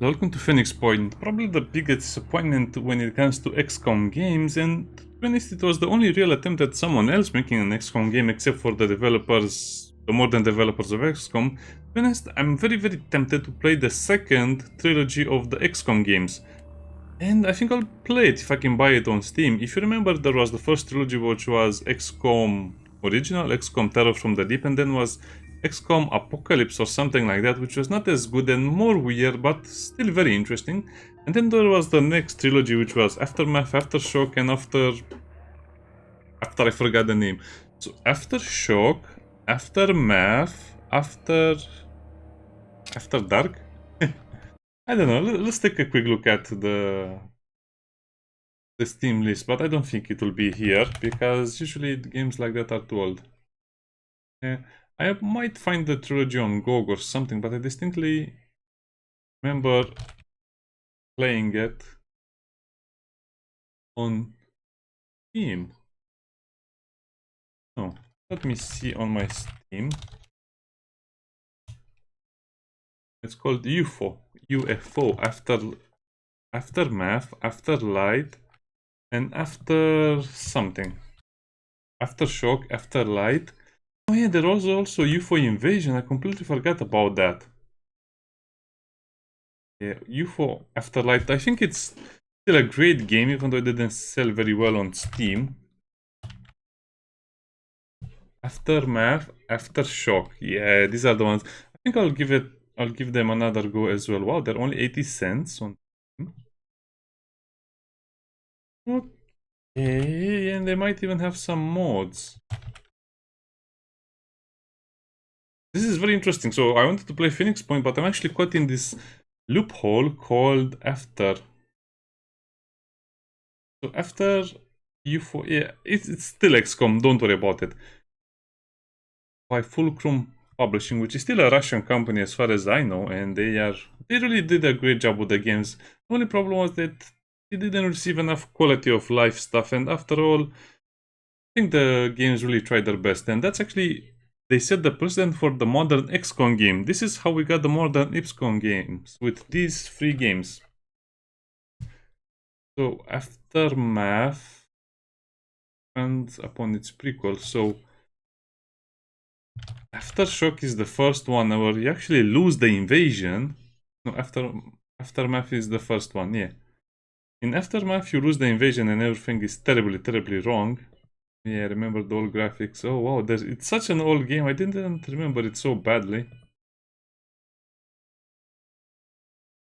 Welcome to Phoenix Point, probably the biggest disappointment when it comes to Xcom games, and to be honest, it was the only real attempt at someone else making an Xcom game except for the developers, the modern developers of Xcom. To be honest, I'm very tempted to play the second trilogy of the Xcom games. And I think I'll play it if I can buy it on Steam. If you remember, there was the first trilogy, which was Xcom Original, Xcom Terror from the Deep, and then was Xcom Apocalypse or something like that, which was not as good and more weird, but still very interesting. And then there was the next trilogy, which was Aftermath, Aftershock, and after I forgot the name. So Aftershock, Aftermath, After Dark. I don't know. Let's take a quick look at the Steam list, but I don't think it will be here because usually games like that are too old. I might find the trilogy on GOG or something, but I distinctly remember playing it on Steam. Oh, let me see on my Steam. It's called UFO, Aftermath, Afterlight, and After something. Aftershock, Afterlight. Oh yeah, there was also UFO Invasion. I completely forgot about that. Yeah, UFO Afterlight. I think it's still a great game, even though it didn't sell very well on Steam. Aftermath, Aftershock. Yeah, these are the ones. I think I'll give them another go as well. Wow, they're only 80 cents on Steam. Okay, and they might even have some mods. This is very interesting. So I wanted to play Phoenix Point, but I'm actually caught in this loophole called After. So after UFO, yeah, it's still XCOM, don't worry about it. By Fulcrum Publishing, which is still a Russian company as far as I know, and they really did a great job with the games. The only problem was that they didn't receive enough quality of life stuff, and after all, I think the games really tried their best, and that's actually, they set the precedent for the modern XCOM game. This is how we got the modern XCOM games, with these 3 games. So Aftermath and upon its prequel. So Aftershock is the first one where you actually lose the invasion. No, Aftermath is the first one, yeah. In Aftermath you lose the invasion and everything is terribly wrong. Yeah, I remember the old graphics. Oh wow, it's such an old game. I didn't remember it so badly.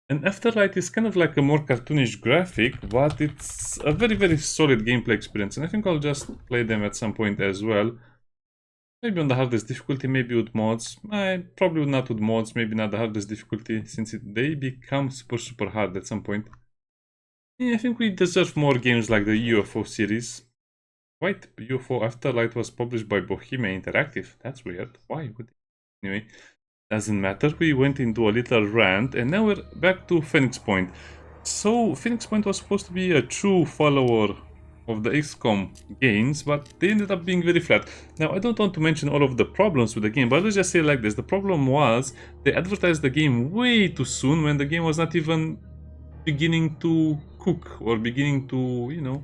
And Afterlight is kind of like a more cartoonish graphic, but it's a very solid gameplay experience. And I think I'll just play them at some point as well. Maybe on the hardest difficulty, maybe with mods. Probably not with mods, maybe not the hardest difficulty, since they become super hard at some point. Yeah, I think we deserve more games like the UFO series. Wait, UFO Afterlight was published by Bohemia Interactive. That's weird. Why would it? Anyway, doesn't matter. We went into a little rant, and now we're back to Phoenix Point. So, Phoenix Point was supposed to be a true follower of the XCOM games, but they ended up being very flat. Now, I don't want to mention all of the problems with the game, but let's just say it like this. The problem was they advertised the game way too soon when the game was not even beginning to cook or beginning to, you know,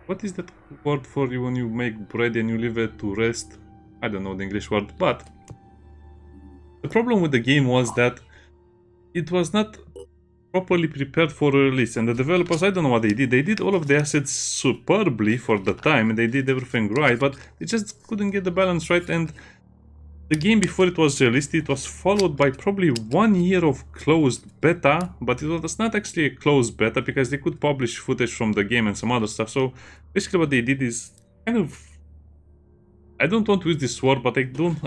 what is that word for you when you make bread and you leave it to rest? I don't know the English word, but the problem with the game was that it was not properly prepared for release, and the developers, I don't know what they did. They did all of the assets superbly for the time, and they did everything right, but they just couldn't get the balance right. And the game, before it was released, it was followed by probably 1 year of closed beta, but it was not actually a closed beta because they could publish footage from the game and some other stuff. So basically what they did is kind of, I don't want to use this word, but I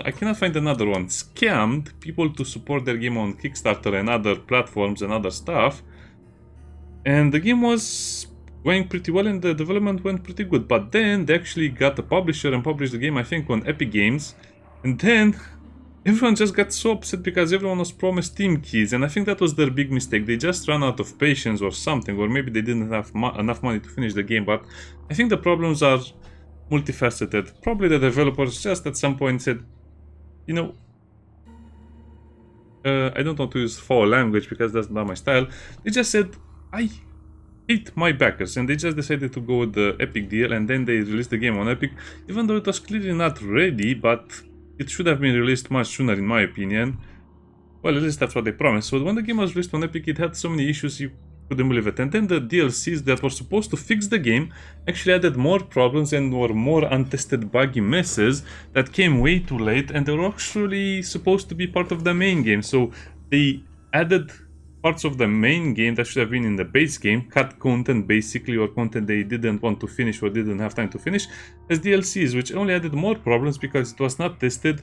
cannot find another one. Scammed people to support their game on Kickstarter and other platforms and other stuff. And the game was going pretty well and the development went pretty good. But then they actually got a publisher and published the game, I think, on Epic Games. And then everyone just got so upset because everyone was promised Steam keys. And I think that was their big mistake. They just ran out of patience or something. Or maybe they didn't have enough money to finish the game. But I think the problems are multifaceted. Probably the developers just at some point said, you know, I don't want to use foul language because that's not my style. They just said, I hate my backers, and they just decided to go with the Epic deal, and then they released the game on Epic, even though it was clearly not ready, but it should have been released much sooner in my opinion. Well, at least that's what they promised. So when the game was released on Epic, it had so many issues you couldn't believe it. And then the DLCs that were supposed to fix the game actually added more problems and were more untested buggy messes that came way too late, and they were actually supposed to be part of the main game. So they added parts of the main game that should have been in the base game, cut content basically, or content they didn't want to finish or didn't have time to finish, as DLCs, which only added more problems because it was not tested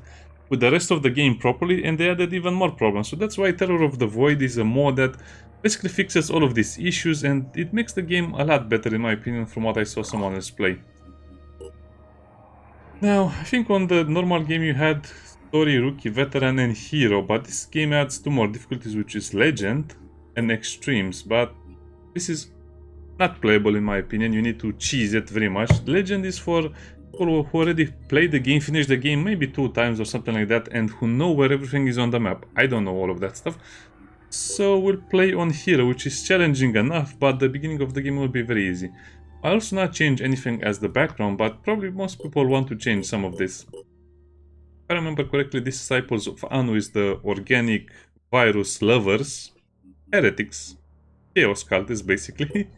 with the rest of the game properly, and they added even more problems. So that's why Terror of the Void is a mod that basically fixes all of these issues, and it makes the game a lot better in my opinion from what I saw someone else play. Now, I think on the normal game you had Story, Rookie, Veteran and Hero, but this game adds two more difficulties, which is Legend and Extremes, but this is not playable in my opinion. You need to cheese it very much. Legend is for people who already played the game, finished the game maybe 2 times or something like that, and who know where everything is on the map. I don't know all of that stuff. So we'll play on Hero, which is challenging enough, but the beginning of the game will be very easy. I'll also not change anything as the background, but probably most people want to change some of this. If I remember correctly, Disciples of Anu is the organic virus lovers, heretics, chaos cultists basically.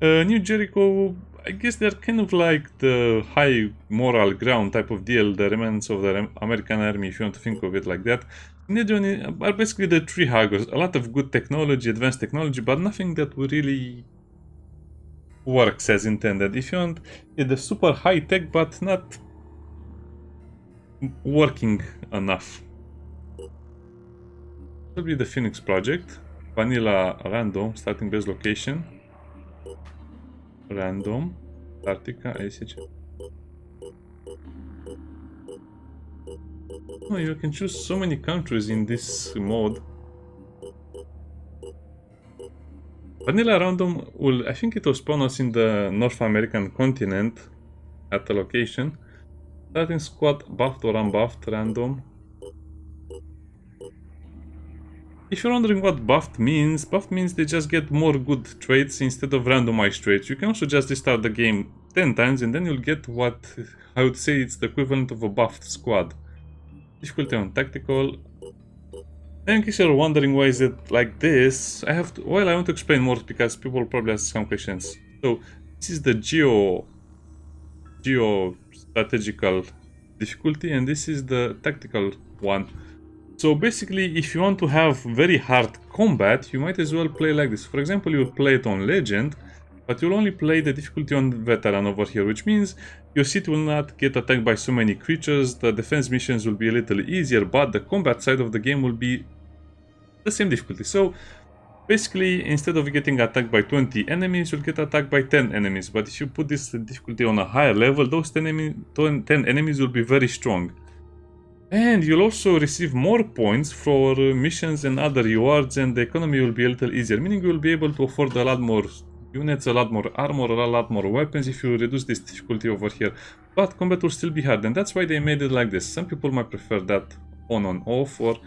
New Jericho, I guess they're kind of like the high moral ground type of deal, the remnants of the American army, if you want to think of it like that. Neyreyan are basically the tree huggers, a lot of good technology, advanced technology, but nothing that really works as intended. If you want, it's the super high tech, but not working enough. This will be the Phoenix project, vanilla random, starting base location. Random, Antarctica, ACH. Oh, you can choose so many countries in this mode. Vanilla random will, I think it will spawn us in the North American continent at the location. Starting squad, buffed or unbuffed, random. If you're wondering what buffed means they just get more good traits instead of randomized traits. You can also just restart the game 10 times and then you'll get what I would say it's the equivalent of a buffed squad. Difficulty on tactical. And in case you're wondering why is it like this, I want to explain more because people probably ask some questions. So this is the geo-strategical difficulty and this is the tactical one. So basically, if you want to have very hard combat, you might as well play like this. For example, you'll play it on Legend, but you'll only play the difficulty on Veteran over here, which means your city will not get attacked by so many creatures, the defense missions will be a little easier, but the combat side of the game will be the same difficulty. So basically, instead of getting attacked by 20 enemies, you'll get attacked by 10 enemies. But if you put this difficulty on a higher level, those 10 enemies will be very strong. And you'll also receive more points for missions and other rewards, and the economy will be a little easier, meaning you'll be able to afford a lot more units, a lot more armor, a lot more weapons if you reduce this difficulty over here. But combat will still be hard, and that's why they made it like this. Some people might prefer that on off, or I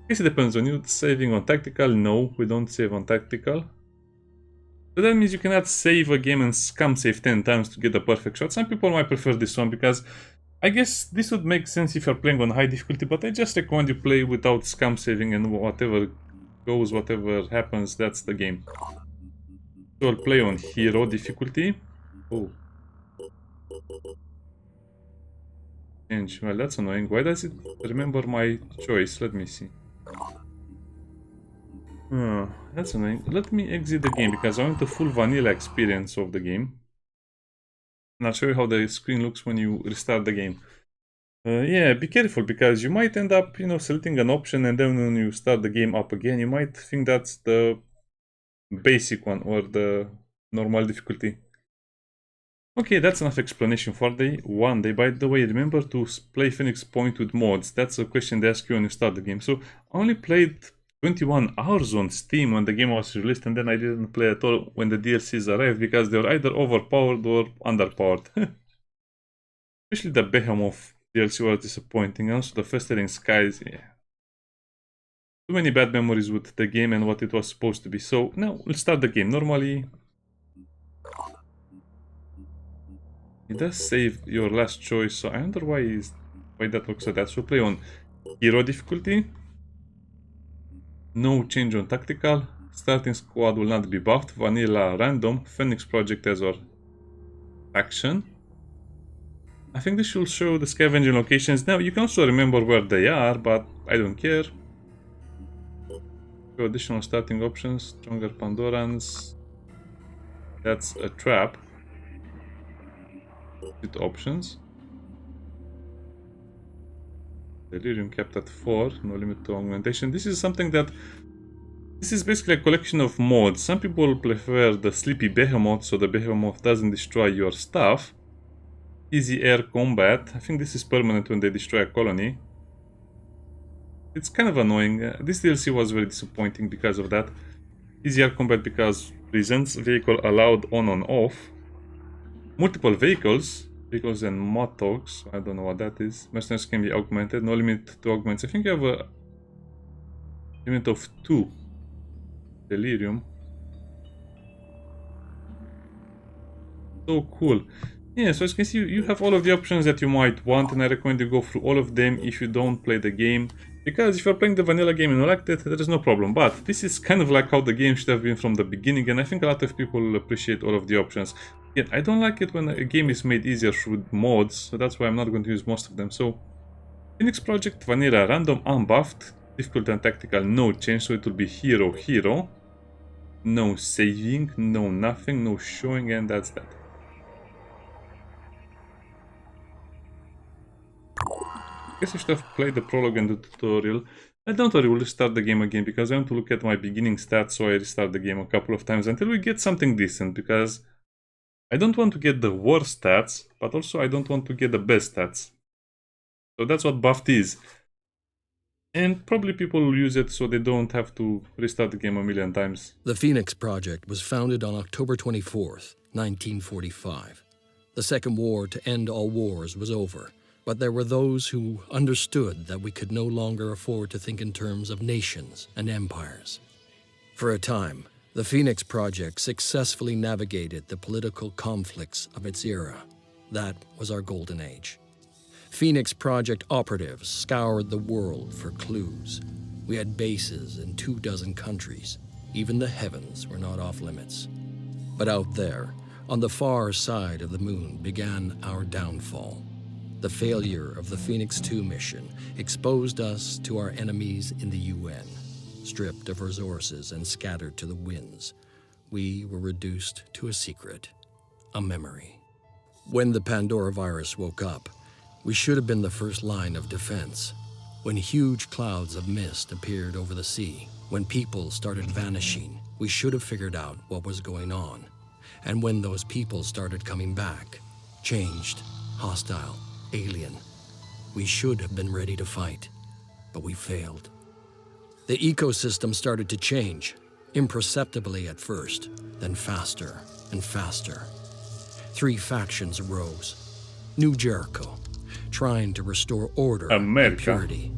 guess it depends on you. Saving on tactical? No, we don't save on tactical. So that means you cannot save a game and scam save 10 times to get a perfect shot. Some people might prefer this one because I guess this would make sense if you're playing on high difficulty, but I just recommend you play without scam saving and whatever goes, whatever happens, that's the game. So I'll play on hero difficulty. Oh. Change. Well, that's annoying. Why does it remember my choice? Let me see. That's annoying. Let me exit the game because I want the full vanilla experience of the game. And I'll show you how the screen looks when you restart the game. Yeah, be careful because you might end up, selecting an option and then when you start the game up again, you might think that's the basic one or the normal difficulty. Okay, that's enough explanation for one day. By the way, remember to play Phoenix Point with mods. That's a question they ask you when you start the game. So I only played 21 hours on Steam when the game was released, and then I didn't play at all when the DLCs arrived because they were either overpowered or underpowered. Especially the Behemoth DLC was disappointing. Also the Festering Skies, yeah. too many bad memories with the game and what it was supposed to be. So now we'll start the game. Normally, it does save your last choice, so I wonder why that looks like that. So play on hero difficulty. No change on tactical. Starting squad will not be buffed. Vanilla random. Phoenix project as our action. I think this should show the scavenging locations. Now you can also remember where they are, but I don't care. Show additional starting options. Stronger Pandorans. That's a trap. With options. Delirium kept at 4. No limit to augmentation. This is something that... This is basically a collection of mods. Some people prefer the Sleepy Behemoth, so the Behemoth doesn't destroy your stuff. Easy air combat. I think this is permanent when they destroy a colony. It's kind of annoying. This DLC was very disappointing because of that. Easy air combat because reasons. Vehicle allowed on off. Multiple vehicles. Vehicles and motogs. I don't know what that is. Mercenaries can be augmented. No limit to augments. I think you have a limit of 2. Delirium. So cool. Yeah, so as you can see, you have all of the options that you might want, and I recommend you go through all of them if you don't play the game. Because if you're playing the vanilla game and you liked it, there is no problem. But this is kind of like how the game should have been from the beginning, and I think a lot of people will appreciate all of the options. Yet, I don't like it when a game is made easier through mods, so that's why I'm not going to use most of them. So, Phoenix Project, Vanilla, Random, Unbuffed, Difficult and Tactical, no change, so it will be Hero, Hero. No saving, no nothing, no showing, and that's that. I guess I should have played the prologue and the tutorial. And don't worry, we'll restart the game again because I want to look at my beginning stats, so I restart the game a couple of times until we get something decent, because I don't want to get the worst stats, but also I don't want to get the best stats. So that's what buffed is. And probably people will use it so they don't have to restart the game a million times. The Phoenix Project was founded on October 24th, 1945. The Second War to end all wars was over, but there were those who understood that we could no longer afford to think in terms of nations and empires. For a time, the Phoenix Project successfully navigated the political conflicts of its era. That was our golden age. Phoenix Project operatives scoured the world for clues. We had bases in 24 countries. Even the heavens were not off limits. But out there, on the far side of the moon, began our downfall. The failure of the Phoenix 2 mission exposed us to our enemies in the UN. Stripped of resources and scattered to the winds, we were reduced to a secret, a memory. When the Pandora virus woke up, we should have been the first line of defense. When huge clouds of mist appeared over the sea, when people started vanishing, we should have figured out what was going on. And when those people started coming back, changed, hostile, alien, we should have been ready to fight, but we failed. The ecosystem started to change, imperceptibly at first, then faster and faster. 3 factions arose. New Jericho, trying to restore order and purity.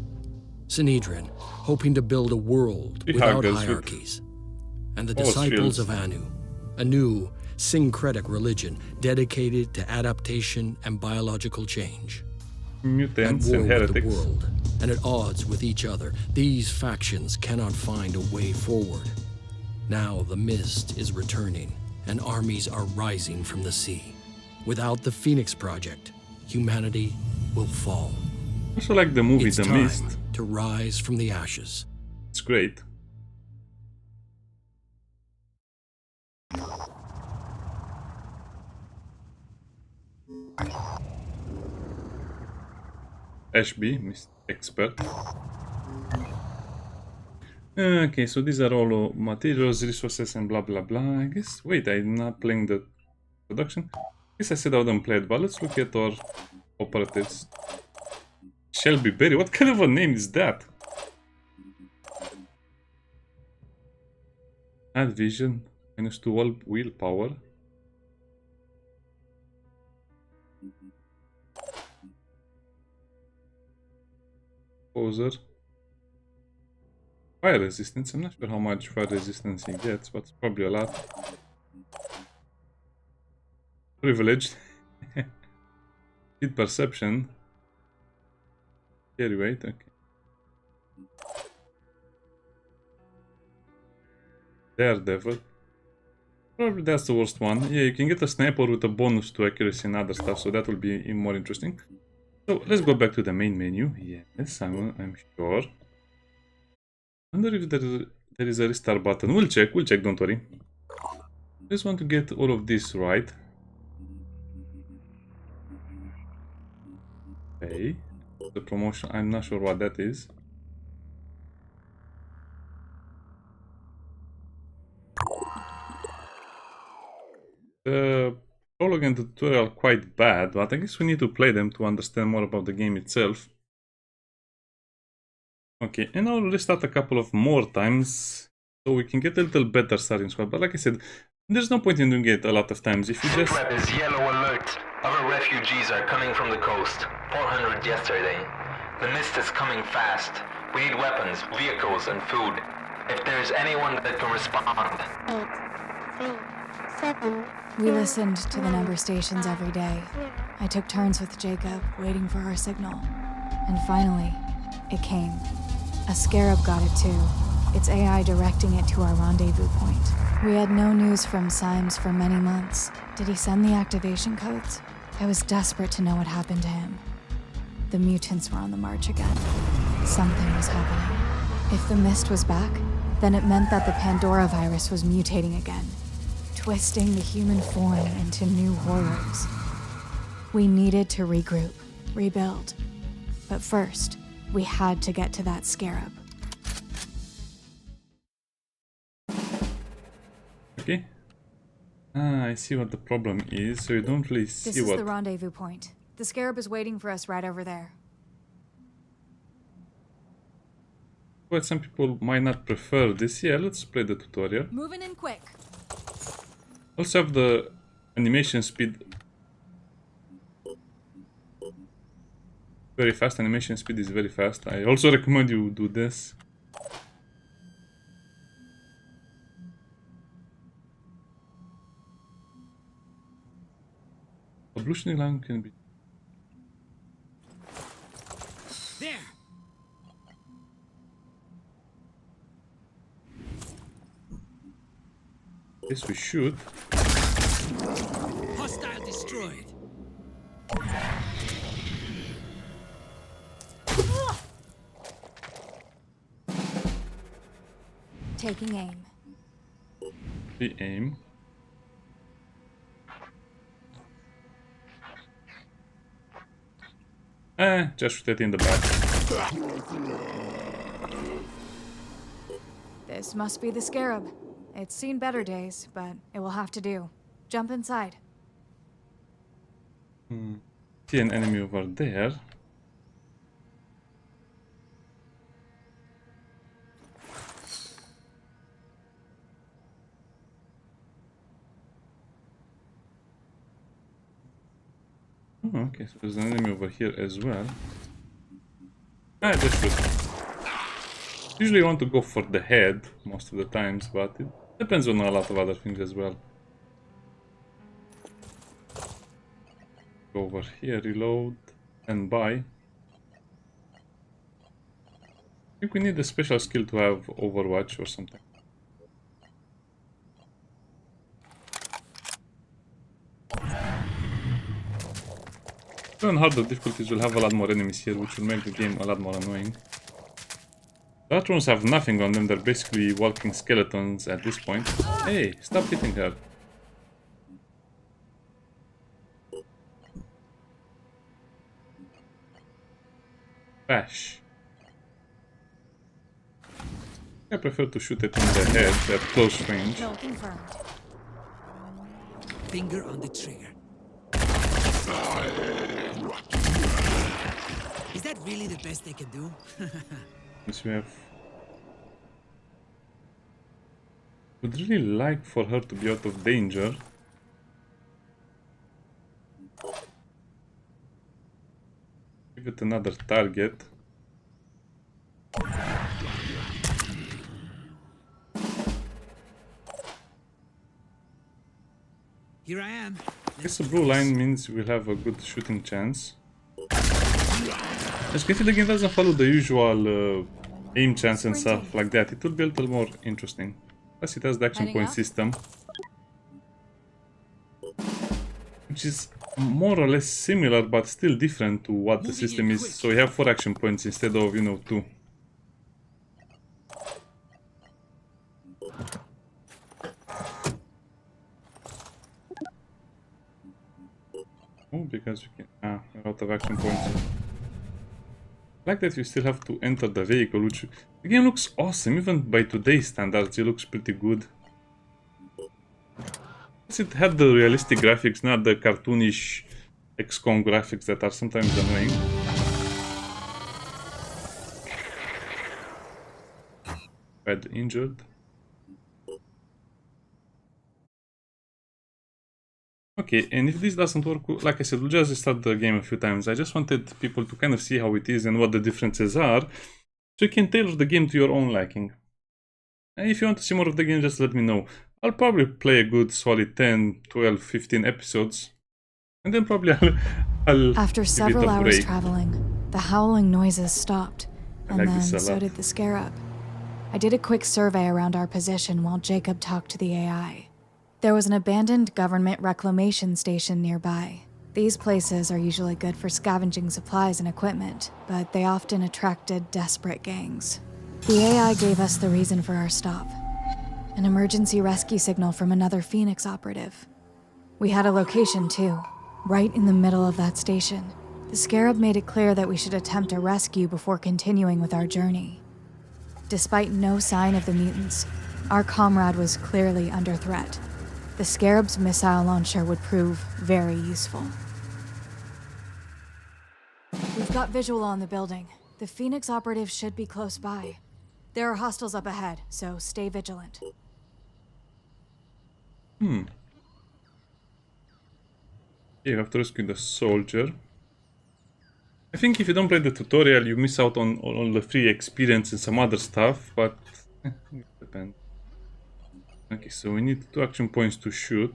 Sanhedrin, hoping to build a world without hierarchies. And the disciples of Anu, a new syncretic religion dedicated to adaptation and biological change. Mutants at war and heretics. with the world, and at odds with each other, these factions cannot find a way forward. Now the mist is returning, and armies are rising from the sea. Without the Phoenix Project, humanity will fall. Also like the movie It's The time Mist. to rise from the ashes. It's great. Ashby, Mr. Expert. Okay, so these are all materials, resources, and blah blah blah. I guess. Wait, I'm not playing the production. I guess I said I wouldn't play it, but let's look at our operatives. Shelby Berry, what kind of a name is that? Add vision, -2 all willpower. Poser. Fire resistance. I'm not sure how much fire resistance he gets, but it's probably a lot. Privileged. Speed perception. Carry weight, okay. Daredevil. Probably that's the worst one. Yeah, you can get a sniper with a bonus to accuracy and other stuff, so that will be more interesting. So let's go back to the main menu. Yes, I'm sure. I wonder if there is a restart button. We'll check, don't worry. Just want to get all of this right. Okay. The promotion, I'm not sure what that is. The prologue and the tutorial are quite bad, but I guess we need to play them to understand more about the game itself. Okay, and I'll restart a couple of more times so we can get a little better starting squad. But like I said, there's no point in doing it a lot of times. If you just... Sitrep is yellow alert. Other refugees are coming from the coast. 400 yesterday. The mist is coming fast. We need weapons, vehicles, and food. If there's anyone that can respond. 8, 3, 7. We listened to the number stations every day. I took turns with Jacob, waiting for our signal. And finally, it came. A scarab got it too, its AI directing it to our rendezvous point. We had no news from Symes for many months. Did he send the activation codes? I was desperate to know what happened to him. The mutants were on the march again. Something was happening. If the mist was back, then it meant that the Pandora virus was mutating again, twisting the human form into new horrors. We needed to regroup, rebuild. But first, we had to get to that scarab. Okay. I see what the problem is, so you don't really see This is what... the rendezvous point. The scarab is waiting for us right over there. But some people might not prefer this. Yeah, let's play the tutorial. Moving in quick. Also have the animation speed. Very fast. Animation speed is very fast. I also recommend you do this. Evolutionary line can be... There! Yes, we should. Hostile destroyed. Taking aim. We aim. Just shoot it in the back. This must be the scarab. It's seen better days, but it will have to do. Jump inside. See an enemy over there. Oh, okay, so there's an enemy over here as well. Just shoot. Usually I want to go for the head most of the times, but it depends on a lot of other things as well. Go over here, reload, and buy. I think we need a special skill to have Overwatch or something. Even harder difficulties will have a lot more enemies here, which will make the game a lot more annoying. The Atrons have nothing on them, they're basically walking skeletons at this point. Hey, stop hitting her. Bash. I prefer to shoot it in the head at close range. Kill confirmed. Finger on the trigger. Is that really the best they can do? Yes, we have... Would really like for her to be out of danger. Give it another target. Here I am. I guess the blue line means we'll have a good shooting chance. As the game doesn't follow the usual aim chance and stuff like that, it will be a little more interesting. Plus it has the action Heading point up? system, which is more or less similar but still different to what the Moving system in is. quick. So you have 4 action points instead of, 2. Oh, because we can... we're out of action points. I like that you still have to enter the vehicle, which... The game looks awesome, even by today's standards, it looks pretty good. It had the realistic graphics, not the cartoonish Xcom graphics that are sometimes annoying. Bad injured. Okay, and if this doesn't work, like I said, we'll just restart the game a few times. I just wanted people to kind of see how it is and what the differences are, so you can tailor the game to your own liking. And if you want to see more of the game, just let me know. I'll probably play a good solid 10, 12, 15 episodes, and then probably I'll After give it several a hours break. traveling, the howling noises stopped, I and like then this a so lot. did the scarab. I did a quick survey around our position while Jacob talked to the AI. There was an abandoned government reclamation station nearby. These places are usually good for scavenging supplies and equipment, but they often attracted desperate gangs. The AI gave us the reason for our stop: an emergency rescue signal from another Phoenix operative. We had a location too, right in the middle of that station. The scarab made it clear that we should attempt a rescue before continuing with our journey. Despite no sign of the mutants, our comrade was clearly under threat. The scarab's missile launcher would prove very useful. We've got visual on the building. The Phoenix operative should be close by. There are hostiles up ahead, so stay vigilant. You have to rescue the soldier. I think if you don't play the tutorial, you miss out on all the free experience and some other stuff, but it depends. Okay, so we need 2 action points to shoot.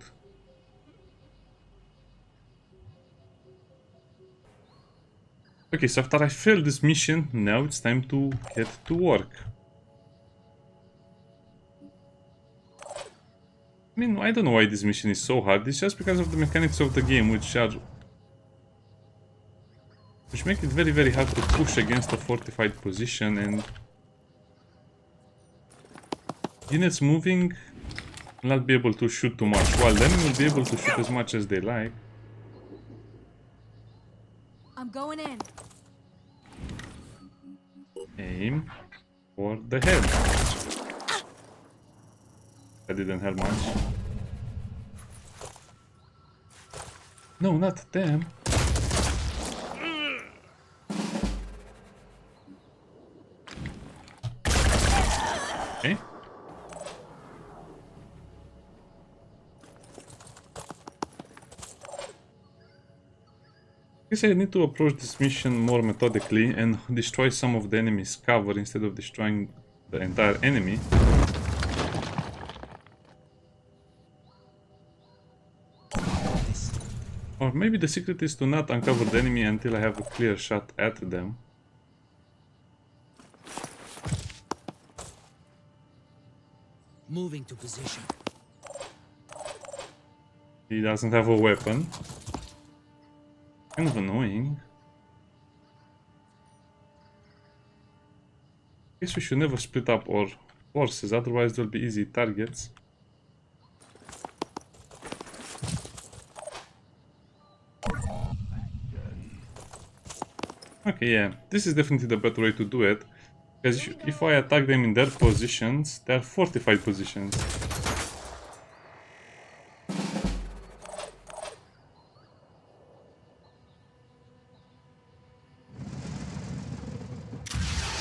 Okay, so after I failed this mission, now it's time to get to work. I mean, I don't know why this mission is so hard. It's just because of the mechanics of the game, which make it very, very hard to push against a fortified position, and units moving will not be able to shoot too much, while then will be able to shoot as much as they like. I'm going in. Aim for the head. That didn't help much. No, not them. Okay. I guess I need to approach this mission more methodically and destroy some of the enemy's cover instead of destroying the entire enemy. Or maybe the secret is to not uncover the enemy until I have a clear shot at them. Moving to position. He doesn't have a weapon. Kind of annoying. Guess we should never split up our forces, otherwise they'll be easy targets. Okay, yeah, this is definitely the better way to do it. Because if I attack them in their positions, they are fortified positions.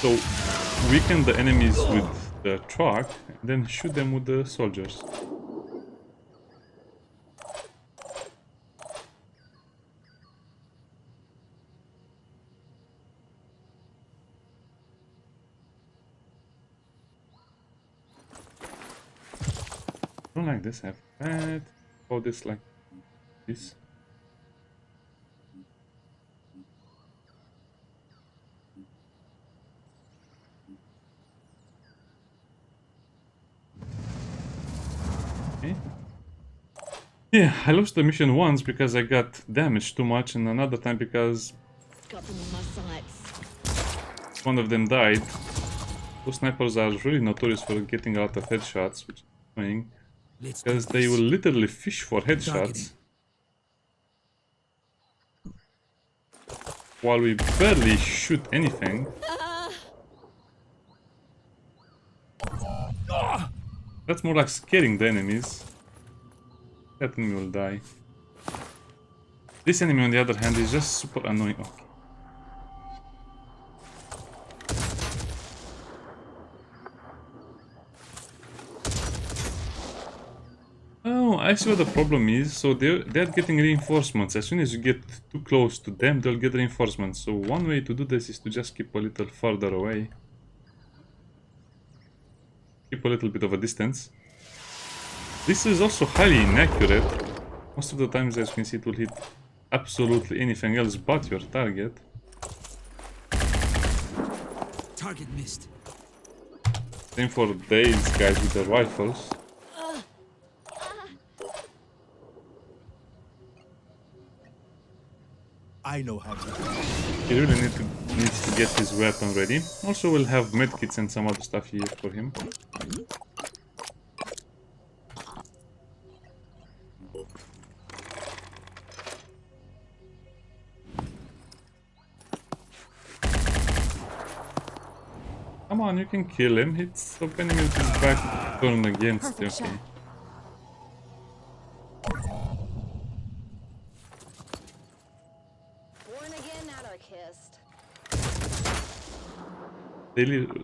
So, weaken the enemies with the truck, and then shoot them with the soldiers. I don't like this, I have that. Oh, this like This. Okay. Yeah, I lost the mission once because I got damaged too much, and another time because Got them on my sights. one of them died. Those snipers are really notorious for getting a lot of headshots, which is annoying. Let's do Because they this. will literally fish for headshots. Targeting. While we barely shoot anything. That's more like scaring the enemies. That enemy will die. This enemy, on the other hand, is just super annoying. Okay. Oh, I see what the problem is. So they're getting reinforcements. As soon as you get too close to them, they'll get reinforcements. So one way to do this is to just keep a little further away. Keep a little bit of a distance. This is also highly inaccurate. Most of the times, as you can see, it will hit absolutely anything else but your target. Target missed. Same for these guys with the rifles. I know how to. He really needs to get his weapon ready. Also, we'll have medkits and some other stuff here for him. Come on, you can kill him. It's the enemy with his back turned against you. Perfect Okay. shot. Born again anarchist.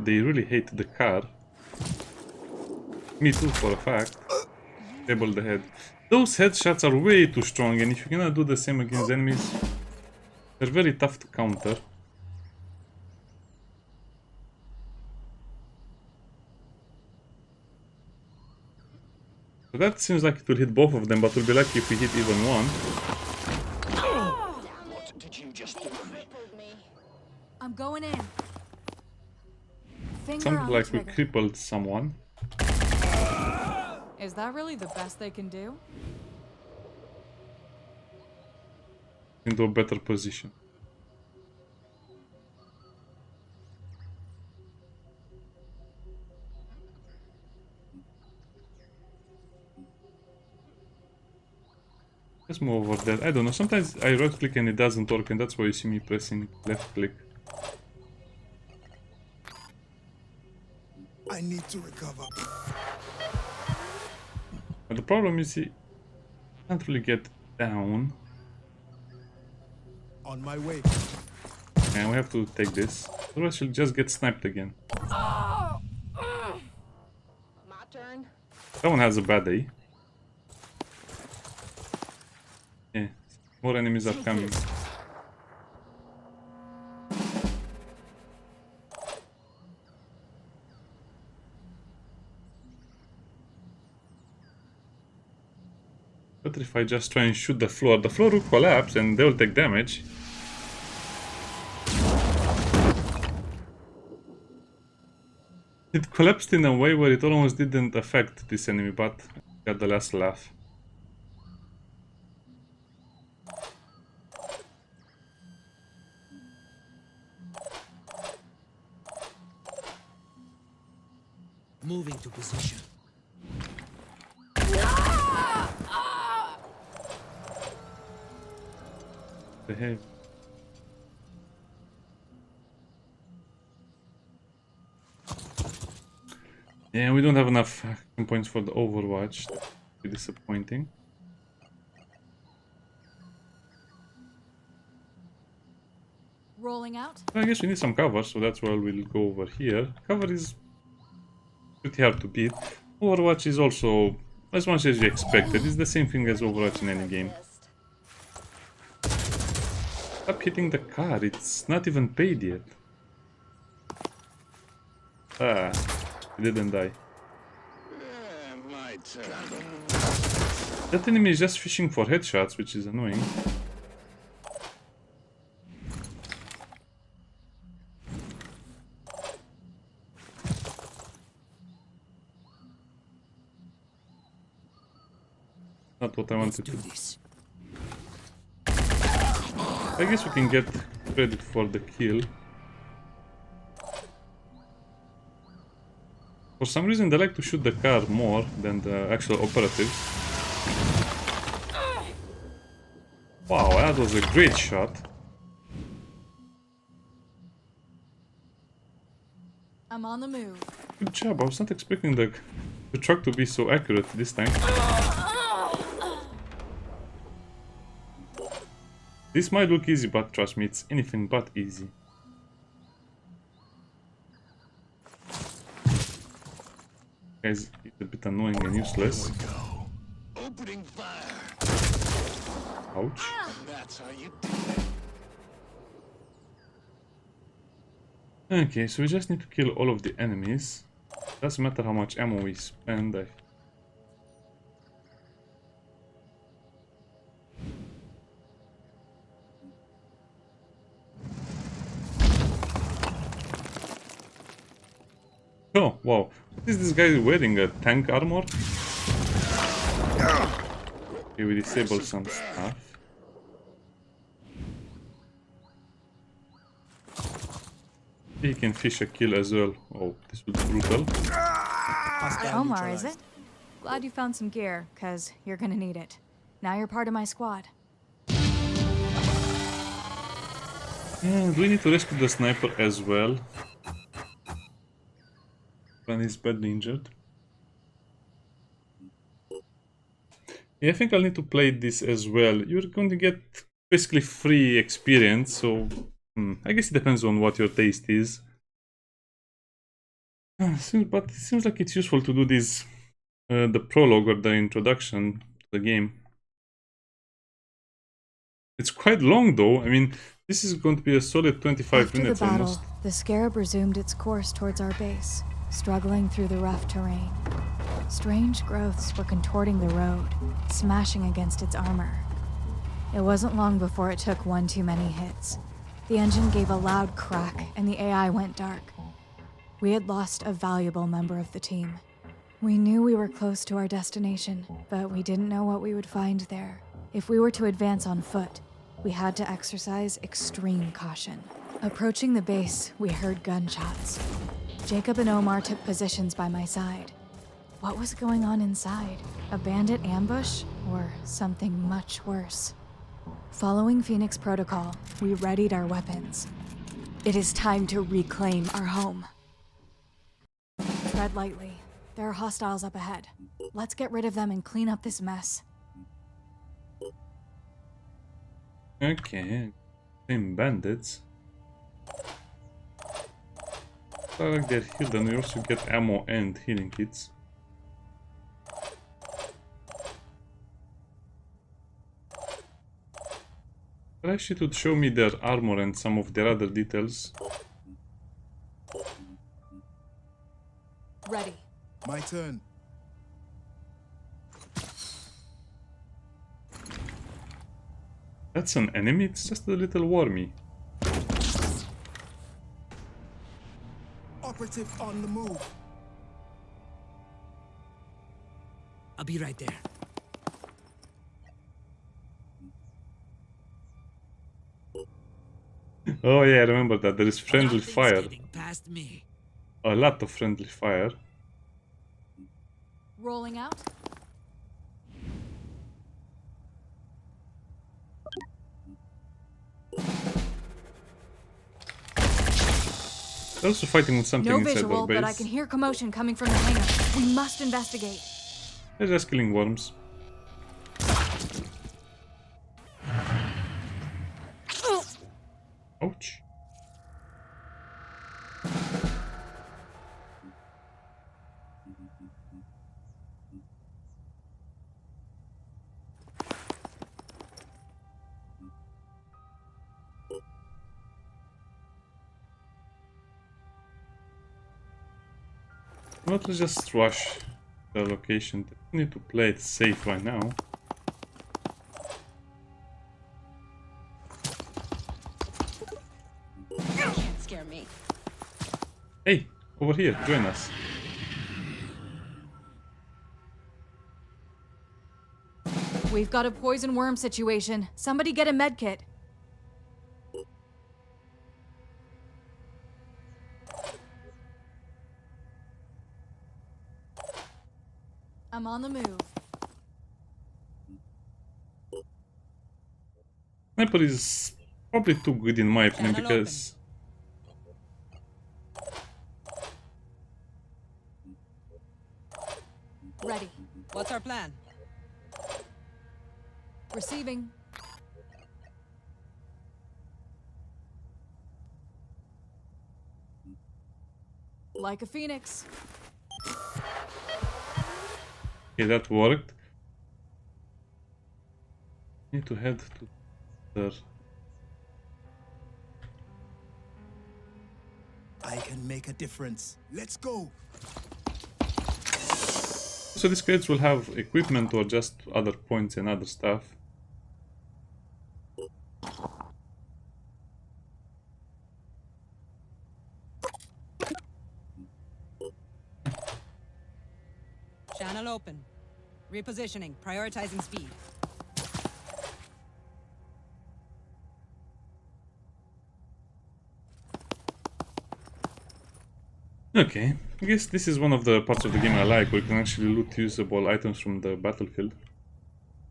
They really hate the car. Me too, for a fact. Table the head. Those headshots are way too strong, and if you're gonna do the same against enemies, they're very tough to counter. So that seems like it will hit both of them, but we'll be lucky if we hit even one. What did you just do to me? Crippled me. I'm going in. Finger Sounds on the like we trigger. crippled someone. Is that really the best they can do? Into a better position. Let's move over there. I don't know, sometimes I right click and it doesn't work, and that's why you see me pressing left click. I need to recover. But the problem is he can't really get down. On my way. And we have to take this. Otherwise she'll just get sniped again. My turn. Someone has a bad day. Yeah, more enemies are coming. But if I just try and shoot the floor will collapse and they will take damage. It collapsed in a way where it almost didn't affect this enemy, but got the last laugh. Moving to position. The hell? Yeah, we don't have enough action points for the Overwatch. That's pretty disappointing. Rolling out. I guess we need some cover, so that's why we'll go over here. Cover is pretty hard to beat. Overwatch is also as much as you expected. It's the same thing as Overwatch in any game. Stop hitting the car, it's not even paid yet. Ah, he didn't die. My turn. That enemy is just fishing for headshots, which is annoying. Not what I Let's wanted do to. this. I guess we can get credit for the kill. For some reason they like to shoot the car more than the actual operatives. Wow, that was a great shot. I'm on the move. Good job, I was not expecting the truck to be so accurate this time. This might look easy, but trust me, it's anything but easy. Guys, it's a bit annoying and useless. Go. Opening fire. Ouch. That's how you do it. Okay, so we just need to kill all of the enemies. Doesn't matter how much ammo we spend. Oh, wow. Is this guy wearing a tank armor? Okay, we disable some stuff. He can fish a kill as well. Oh, this was brutal. Hostile Omar, is it? neutralized. Glad you found some gear, cause you're gonna need it. Now you're part of my squad. Yeah, do we need to rescue the sniper as well? When he's badly injured. Yeah, I think I'll need to play this as well. You're going to get basically free experience, so I guess it depends on what your taste is. But it seems like it's useful to do this, the prologue or the introduction to the game. It's quite long though. I mean, this is going to be a solid 25 After minutes the battle, almost. the Scarab resumed its course towards our base, struggling through the rough terrain. Strange growths were contorting the road, smashing against its armor. It wasn't long before it took one too many hits. The engine gave a loud crack, and the AI went dark. We had lost a valuable member of the team. We knew we were close to our destination, but we didn't know what we would find there. If we were to advance on foot, we had to exercise extreme caution. Approaching the base, we heard gunshots. Jacob and Omar took positions by my side. What was going on inside? A bandit ambush? Or something much worse? Following Phoenix Protocol, we readied our weapons. It is time to reclaim our home. Tread lightly. There are hostiles up ahead. Let's get rid of them and clean up this mess. Okay, same bandits. I like they're hidden. We also get ammo and healing kits. But actually, it would show me their armor and some of their other details. Ready. My turn. That's an enemy? It's just a little wormy. Operative on the move. I'll be right there. Oh yeah, I remember that. There is friendly Nothing's fire. getting past me. A lot of friendly fire. Rolling out. They're also fighting with something No inside visual, our base. but I can hear commotion coming from the hangar. We must investigate. They're just killing worms. Ouch. Let's just rush the location. We need to play it safe right now. Over here, join us. We've got a poison worm situation. Somebody get a med kit. I'm on the move. Sniper is probably too good in my opinion Channel because Ready. What's our plan? Receiving. Like a phoenix. okay, that worked. Need to head to there. I can make a difference. Let's go. So these crates will have equipment or just other points and other stuff. Channel open. Repositioning. Prioritizing speed. Okay, I guess this is one of the parts of the game I like, where you can actually loot usable items from the battlefield.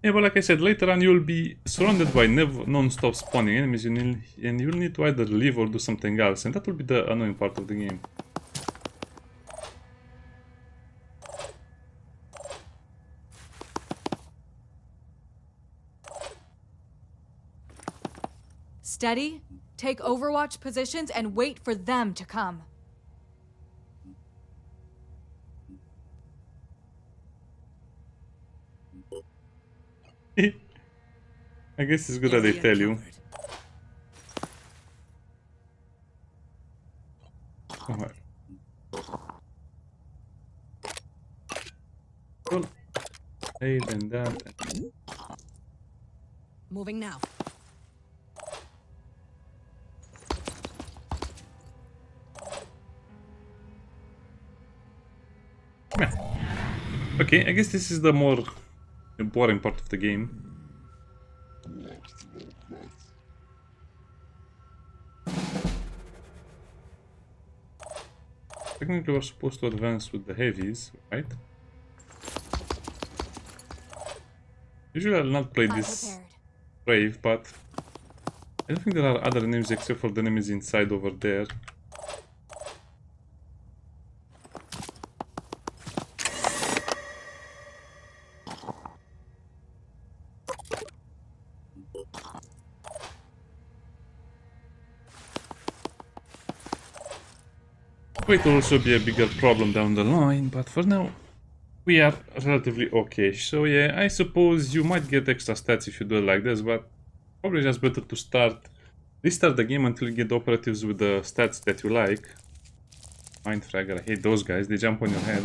Yeah, but like I said, later on you'll be surrounded by non-stop spawning enemies, and you'll need to either leave or do something else, and that will be the annoying part of the game. Steady. Take overwatch positions and wait for them to come. I guess it's good that they Area tell you. covered. Alright. Cool. Hey, then that. Moving now. Yeah. Okay, I guess this is the more boring part of the game. Technically, we're supposed to advance with the heavies, right? Usually, I'll not play I'm this prepared. brave, but I don't think there are other enemies except for the enemies inside over there. It will also be a bigger problem down the line, but for now we are relatively okay. So yeah, I suppose you might get extra stats if you do it like this, but probably just better to restart the game until you get operatives with the stats that you like. Mindfragger, I hate those guys, they jump on your head.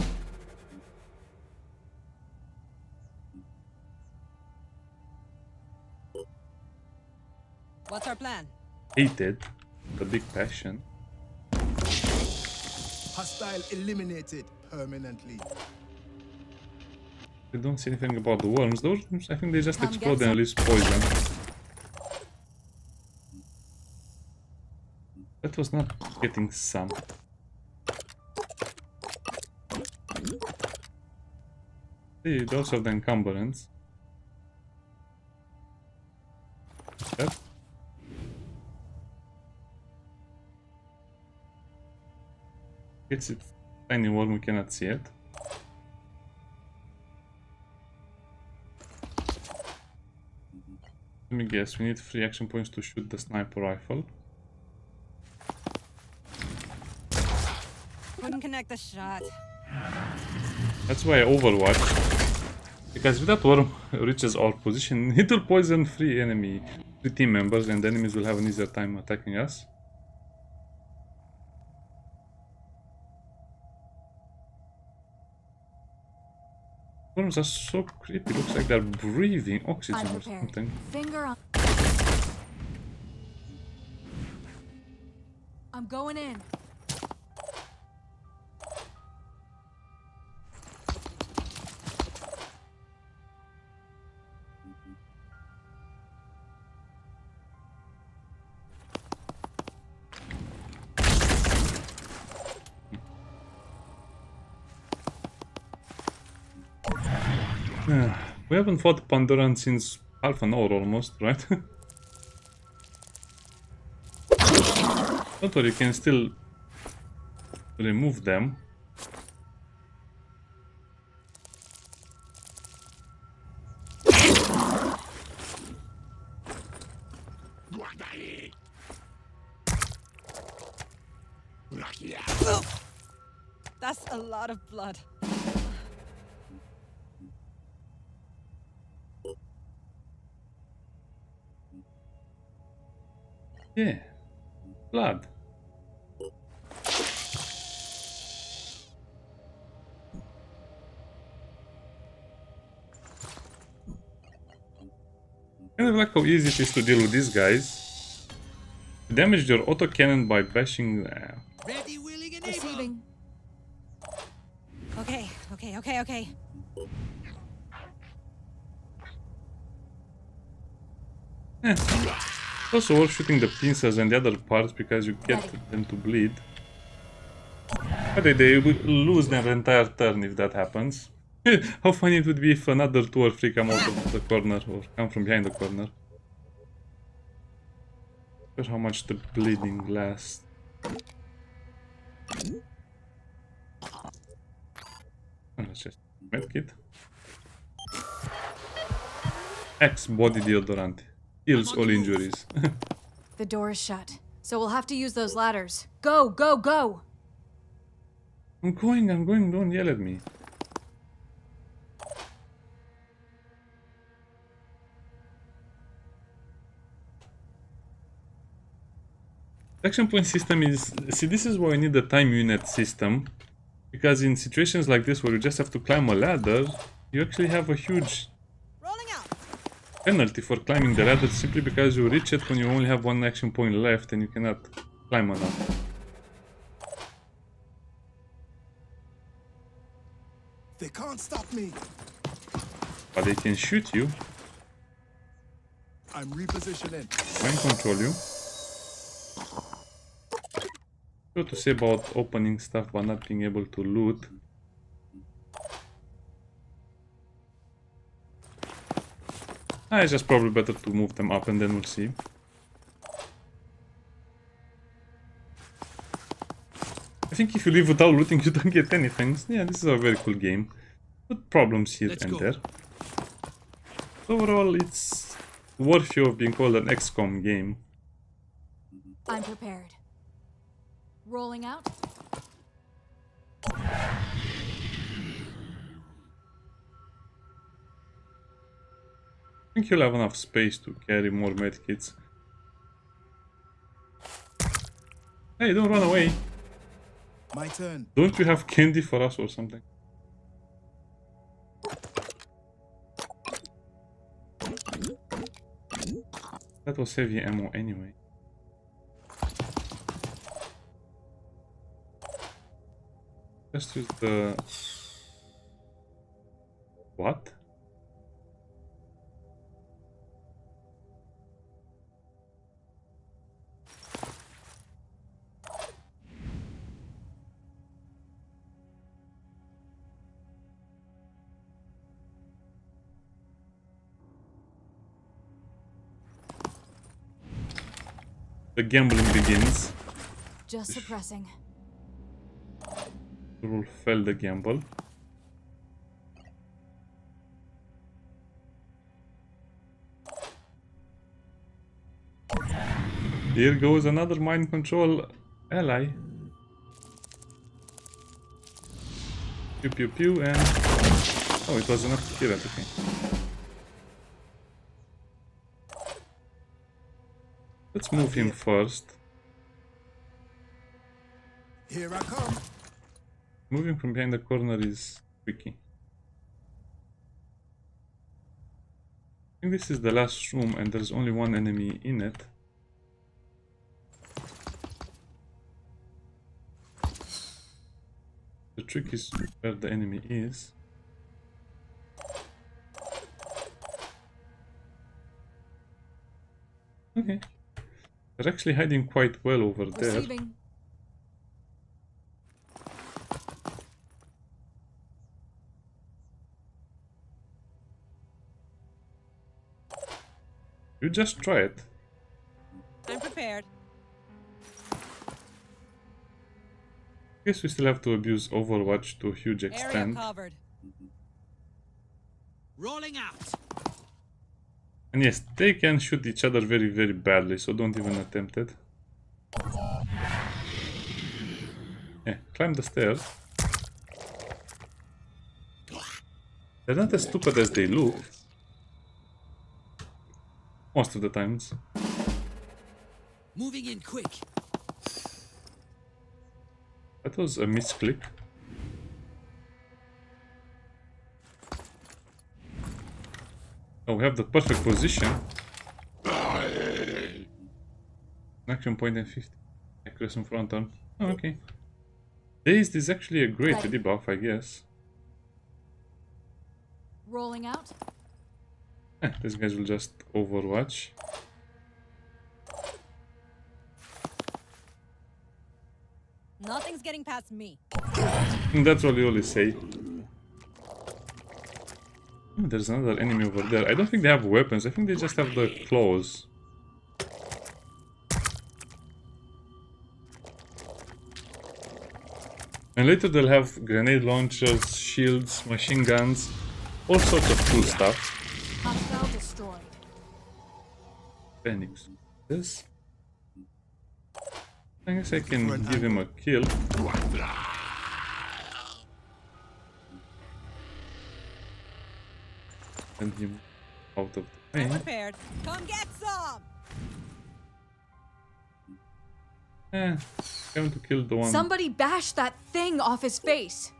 What's our plan? Hated, the big passion. Hostile eliminated permanently. I don't see anything about the worms. Those worms, I think they just Come explode get and some. release poison. That was not getting some. See, those are the encumbrance. That. It's a tiny worm, we cannot see it. Let me guess, we need 3 action points to shoot the sniper rifle. Couldn't connect the shot. That's why I overwatch. Because if that worm reaches our position, it will poison 3 team members, and the enemies will have an easier time attacking us. Worms are so creepy, looks like they're breathing oxygen I'm or prepared. something. Finger on. I'm going in. We haven't fought Pandoran since half an hour almost, right? Don't worry, you can still remove them. That's a lot of blood. Yeah, blood. Kind of like how easy it is to deal with these guys. You damaged your autocannon by bashing. Ready, willing, and able. Receiving. Okay. It's also worth shooting the pincers and the other parts because you get them to bleed. But they will lose their entire turn if that happens. How funny it would be if another 2 or 3 come out of the corner or come from behind the corner. Not sure how much the bleeding lasts. Let's just medkit. X body deodorant. Heals all injuries. The door is shut, so we'll have to use those ladders. Go, go, go! I'm going, don't yell at me. Action point system is... See, this is why we need the time unit system. Because in situations like this where you just have to climb a ladder, you actually have a huge Rolling out. penalty for climbing the ladder simply because you reach it when you only have 1 action point left and you cannot climb enough. They can't stop me. But they can shoot you, I'm repositioning. mind control you. What to say about opening stuff but not being able to loot. It's just probably better to move them up and then we'll see. I think if you leave without looting you don't get anything. Yeah, this is a very cool game. But problems here and there. Overall, it's worthy of being called an Xcom game. I'm prepared. Rolling out. I think you'll have enough space to carry more medkits. Hey, don't run away. My turn. Don't you have candy for us or something? That was heavy ammo anyway. Just use the... What? The gambling begins. Just suppressing. Will fail the gamble. Here goes another mind control ally. Pew pew pew and... Oh, it was enough to kill it, okay. Let's move him first. Here I come. Moving from behind the corner is tricky. I think this is the last room and there's only one enemy in it. The trick is where the enemy is. Okay. They're actually hiding quite well over there. Receiving. You just try it. I'm prepared. Guess we still have to abuse Overwatch to a huge Area extent. covered. Rolling out. And yes, they can shoot each other very, very badly, so don't even attempt it. Yeah, climb the stairs. They're not as stupid as they look. Most of the times. Moving in quick. That was a misclick. Oh, we have the perfect position. Action point and 50. Accuracy and front arm. Oh, okay. Dazed is actually a great debuff, I guess. Rolling out. These guys will just Overwatch. Nothing's getting past me. That's what you always say. Oh, there's another enemy over there. I don't think they have weapons. I think they just have the claws. And later they'll have grenade launchers, shields, machine guns, all sorts of cool stuff. Hostile destroyed. Phoenix. This. I guess I can give him a kill. And him out of the I'm way. prepared. Come get some. Going to kill the one. Somebody bash that thing off his face.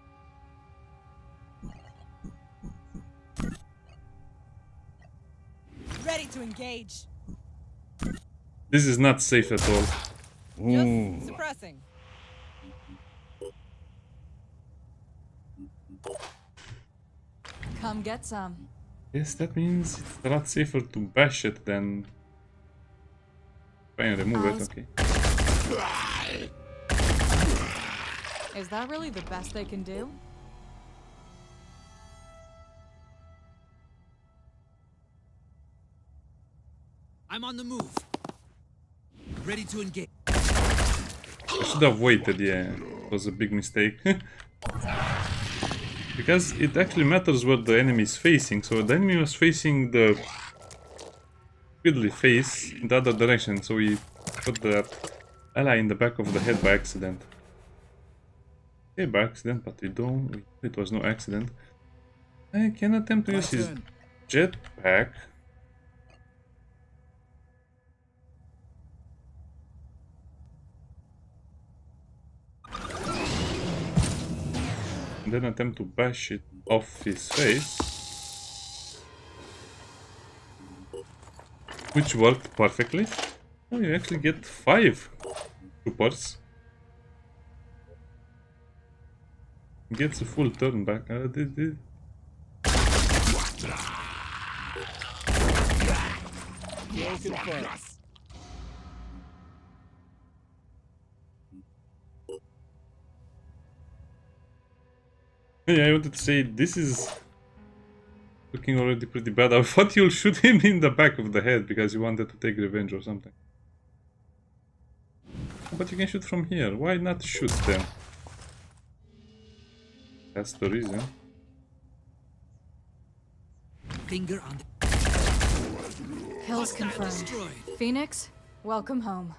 Ready to engage. This is not safe at all. Just suppressing. Come get some. Yes, that means it's a lot safer to bash it than try and remove it. Okay. Is that really the best they can do? I'm on the move. Ready to engage. I should have waited, yeah. It was a big mistake. Because it actually matters where the enemy is facing. So the enemy was facing the fiddly face in the other direction. So we put the ally in the back of the head by accident. Okay, by accident, but we don't. It was no accident. I can attempt to use his jetpack. And then attempt to bash it off his face. Which worked perfectly. Oh, you actually get 5 troopers. Gets a full turn back. Yeah, I wanted to say this is looking already pretty bad. I thought you'll shoot him in the back of the head because you wanted to take revenge or something. But you can shoot from here. Why not shoot them? That's the reason. Finger on the Kills confirmed. destroyed. Phoenix, welcome home.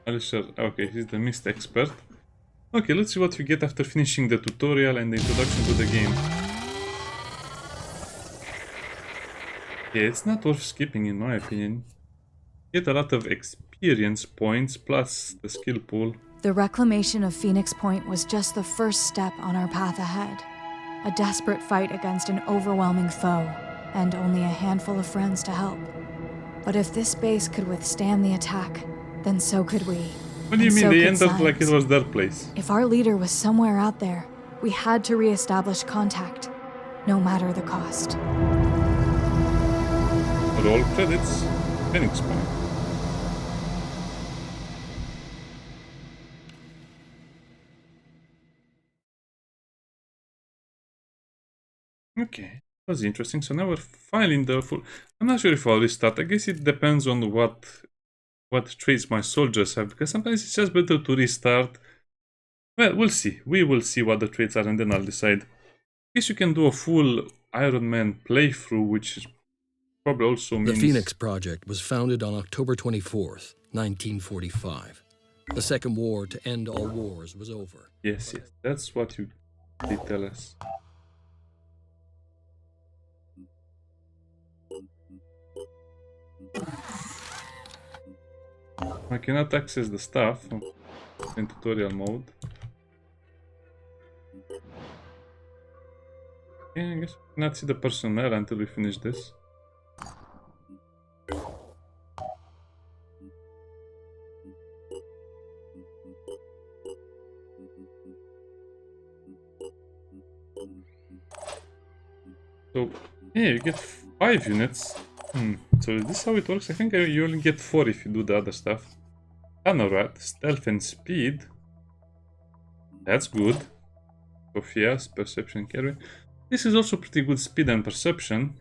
Alisher, okay, he's the mist expert. Okay, let's see what we get after finishing the tutorial and the introduction to the game. Yeah, it's not worth skipping in my opinion. Get a lot of experience points plus the skill pool. The reclamation of Phoenix Point was just the first step on our path ahead. A desperate fight against an overwhelming foe, and only a handful of friends to help. But if this base could withstand the attack, then so could we. What do you And mean so they could entered like it Science. was their place? If our leader was somewhere out there, we had to re-establish contact, no matter the cost. Roll credits, Phoenix Point. Okay. was interesting. So now we're finally in the full. I'm not sure if I'll restart. I guess it depends on what traits my soldiers have, because sometimes it's just better to restart. Well, we'll see. We will see what the traits are, and then I'll decide. I guess you can do a full Iron Man playthrough, which probably also means... The Phoenix Project was founded on October 24th, 1945. The Second War to End All Wars was over. Yes, that's what you did tell us. I cannot access the stuff in tutorial mode. Yeah, I guess we cannot see the personnel until we finish this. So, yeah, you get 5 units. So is this how it works? I think you only get 4 if you do the other stuff. Anorat, stealth and speed. That's good. Sophia's perception carry. This is also pretty good, speed and perception.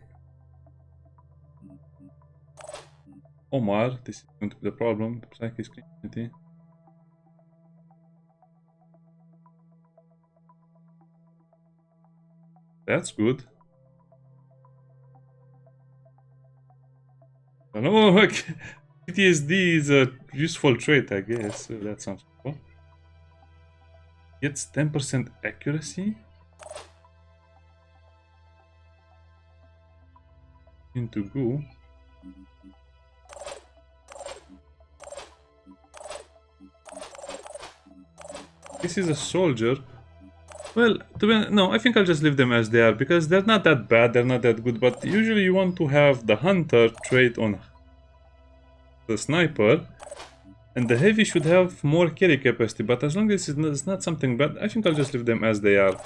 Omar, this is going to be the problem. Psychic Christianity. That's good. I don't know, like, PTSD is a useful trait, I guess. So that sounds cool. Gets 10% accuracy. Into goo. This is a soldier. Well, no, I think I'll just leave them as they are, because they're not that bad, they're not that good, but usually you want to have the hunter trait on the sniper, and the heavy should have more carry capacity, but as long as it's not something bad, I think I'll just leave them as they are.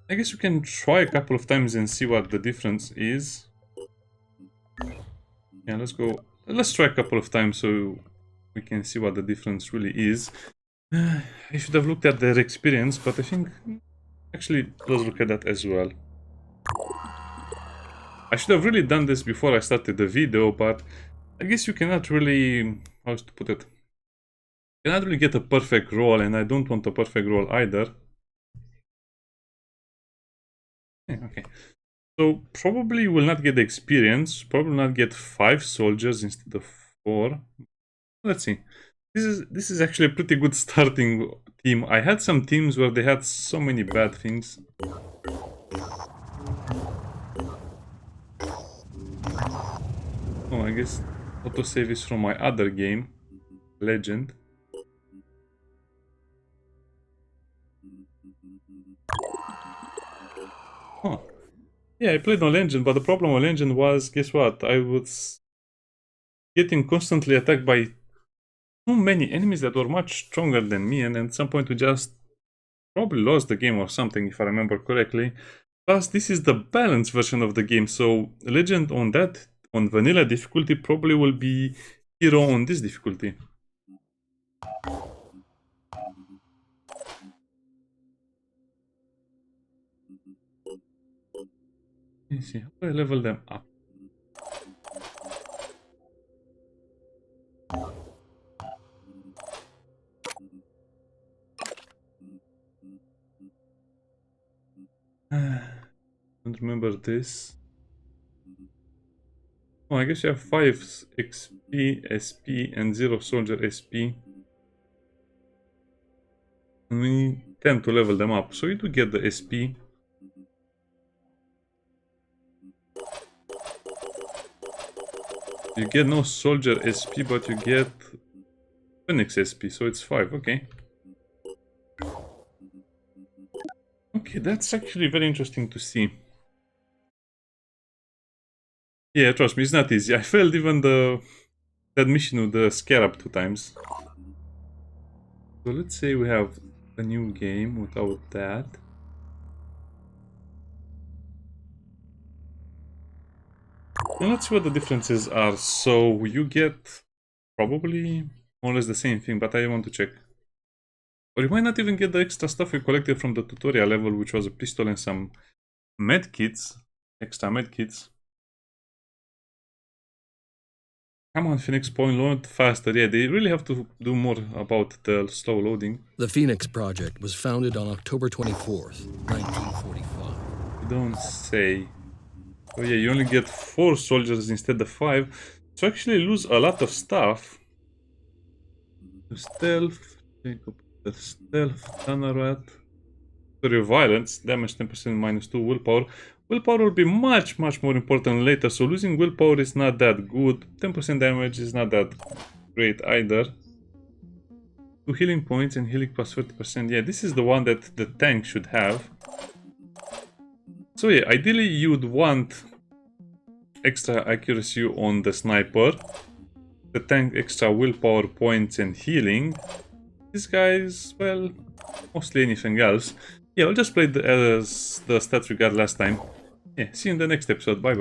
I guess you can try a couple of times and see what the difference is. Yeah, let's go. Let's try a couple of times so we can see what the difference really is. I should have looked at their experience, but I think actually let's look at that as well. I should have really done this before I started the video, but I guess you cannot really, how to put it, you cannot really get a perfect roll, and I don't want a perfect roll either. Okay, so probably will not get the experience, probably not get 5 soldiers instead of 4. Let's see. This is actually a pretty good starting team. I had some teams where they had so many bad things. Oh, I guess autosave is from my other game, Legend. Oh. Yeah, I played on Legend, but the problem on Legend was, guess what? I was getting constantly attacked by too many enemies that were much stronger than me, and at some point we just probably lost the game or something, if I remember correctly. Plus, this is the balanced version of the game, so Legend on vanilla difficulty probably will be Hero on this difficulty. Let's see, how do I level them up? Don't remember this. Oh, I guess you have 5 XP, SP, and 0 soldier SP. And we tend to level them up, so you do get the SP. You get no soldier SP, but you get Phoenix SP, so it's 5, okay. Okay, that's actually very interesting to see. Yeah, trust me, it's not easy. I failed even that mission with the Scarab 2 times. So let's say we have a new game without that. And let's see what the differences are. So you get probably more or less the same thing, but I want to check. Or you might not even get the extra stuff we collected from the tutorial level, which was a pistol and some medkits. Extra medkits. Come on, Phoenix Point, load faster. Yeah, they really have to do more about the slow loading. The Phoenix Project was founded on October 24th, 1945. You don't say. Oh yeah, you only get 4 soldiers instead of 5. So actually lose a lot of stuff. The stealth, the stealth, tunnel rat. Story of violence, damage 10%, minus 2 willpower. Willpower will be much more important later, so losing willpower is not that good. 10% damage is not that great either. 2 healing points and healing plus 30%. Yeah, this is the one that the tank should have. So yeah, ideally you'd want extra accuracy on the sniper. The tank extra willpower points and healing. These guys, well, mostly anything else. Yeah, I'll just play the stats we got last time. Yeah, see you in the next episode. Bye bye.